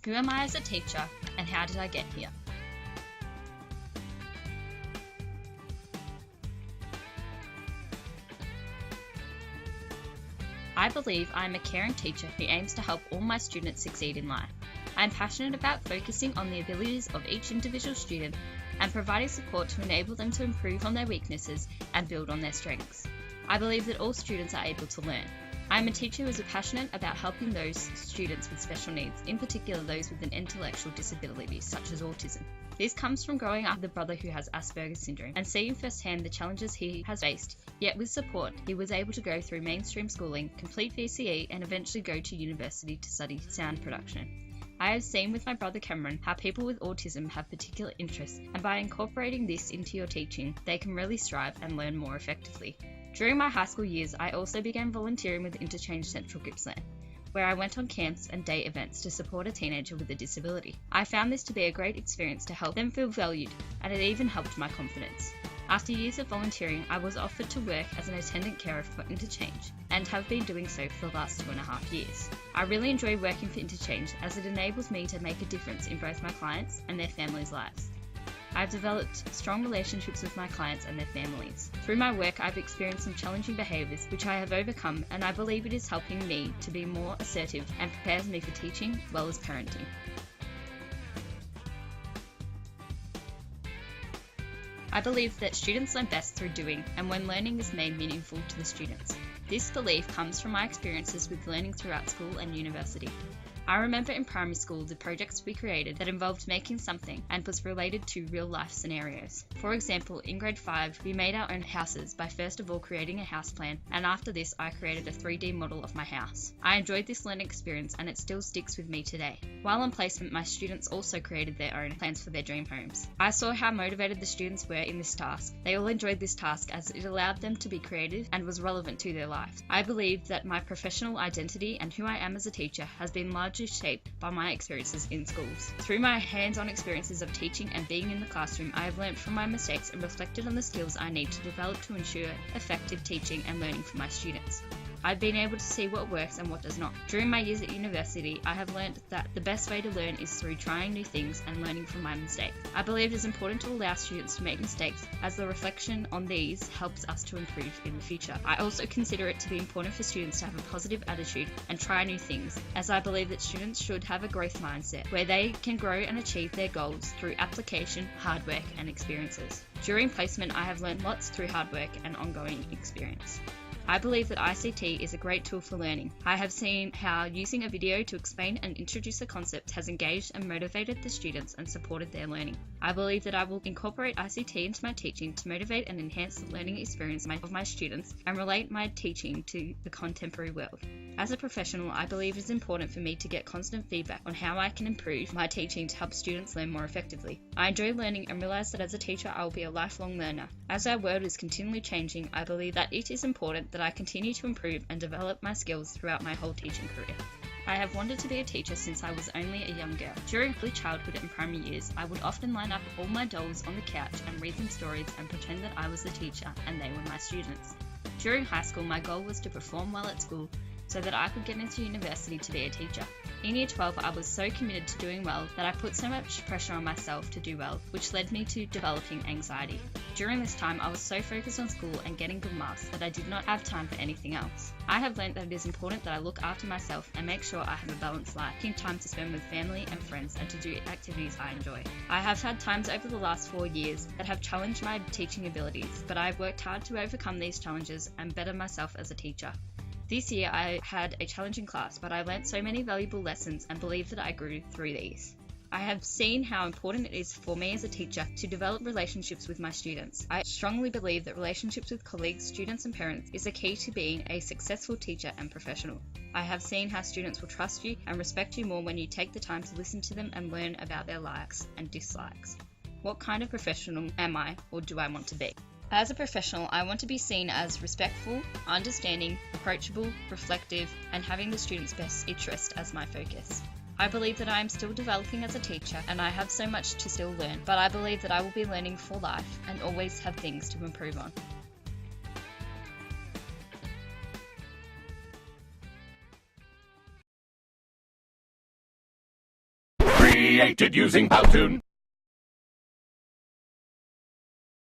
Who am I as a teacher, and how did I get here? I believe I am a caring teacher who aims to help all my students succeed in life. I am passionate about focusing on the abilities of each individual student and providing support to enable them to improve on their weaknesses and build on their strengths. I believe that all students are able to learn. I am a teacher who is passionate about helping those students with special needs, in particular those with an intellectual disability such as autism. This comes from growing up with a brother who has Asperger's syndrome and seeing firsthand the challenges he has faced. Yet with support, he was able to go through mainstream schooling, complete VCE, and eventually go to university to study sound production. I have seen with my brother Cameron how people with autism have particular interests, and by incorporating this into your teaching, they can really strive and learn more effectively. During my high school years, I also began volunteering with Interchange Central Gippsland, where I went on camps and day events to support a teenager with a disability. I found this to be a great experience to help them feel valued, and it even helped my confidence. After years of volunteering, I was offered to work as an attendant carer for Interchange, and have been doing so for the last 2.5 years. I really enjoy working for Interchange as it enables me to make a difference in both my clients and their families' lives. I've developed strong relationships with my clients and their families. Through my work, I've experienced some challenging behaviours which I have overcome, and I believe it is helping me to be more assertive and prepares me for teaching as well as parenting. I believe that students learn best through doing, and when learning is made meaningful to the students. This belief comes from my experiences with learning throughout school and university. I remember in primary school the projects we created that involved making something and was related to real life scenarios. For example, in grade 5 we made our own houses by first of all creating a house plan, and after this I created a 3D model of my house. I enjoyed this learning experience and it still sticks with me today. While on placement, my students also created their own plans for their dream homes. I saw how motivated the students were in this task. They all enjoyed this task as it allowed them to be creative and was relevant to their lives. I believe that my professional identity and who I am as a teacher has been largely shaped by my experiences in schools. Through my hands-on experiences of teaching and being in the classroom, I have learned from my mistakes and reflected on the skills I need to develop to ensure effective teaching and learning for my students. I've been able to see what works and what does not. During my years at university, I have learned that the best way to learn is through trying new things and learning from my mistakes. I believe it is important to allow students to make mistakes, as the reflection on these helps us to improve in the future. I also consider it to be important for students to have a positive attitude and try new things, as I believe that students should have a growth mindset where they can grow and achieve their goals through application, hard work and experiences. During placement, I have learned lots through hard work and ongoing experience. I believe that ICT is a great tool for learning. I have seen how using a video to explain and introduce a concept has engaged and motivated the students and supported their learning. I believe that I will incorporate ICT into my teaching to motivate and enhance the learning experience of my students and relate my teaching to the contemporary world. As a professional, I believe it is important for me to get constant feedback on how I can improve my teaching to help students learn more effectively. I enjoy learning and realise that as a teacher I will be a lifelong learner. As our world is continually changing, I believe that it is important that I continue to improve and develop my skills throughout my whole teaching career. I have wanted to be a teacher since I was only a young girl. During early childhood and primary years, I would often line up all my dolls on the couch and read them stories and pretend that I was the teacher and they were my students. During high school, my goal was to perform well at school so that I could get into university to be a teacher. In Year 12, I was so committed to doing well that I put so much pressure on myself to do well, which led me to developing anxiety. During this time, I was so focused on school and getting good marks that I did not have time for anything else. I have learned that it is important that I look after myself and make sure I have a balanced life, taking time to spend with family and friends and to do activities I enjoy. I have had times over the last 4 years that have challenged my teaching abilities, but I have worked hard to overcome these challenges and better myself as a teacher. This year I had a challenging class, but I learnt so many valuable lessons and believe that I grew through these. I have seen how important it is for me as a teacher to develop relationships with my students. I strongly believe that relationships with colleagues, students and parents is the key to being a successful teacher and professional. I have seen how students will trust you and respect you more when you take the time to listen to them and learn about their likes and dislikes. What kind of professional am I, or do I want to be? As a professional, I want to be seen as respectful, understanding, approachable, reflective, and having the student's best interest as my focus. I believe that I am still developing as a teacher and I have so much to still learn, but I believe that I will be learning for life and always have things to improve on. created using Powtoon.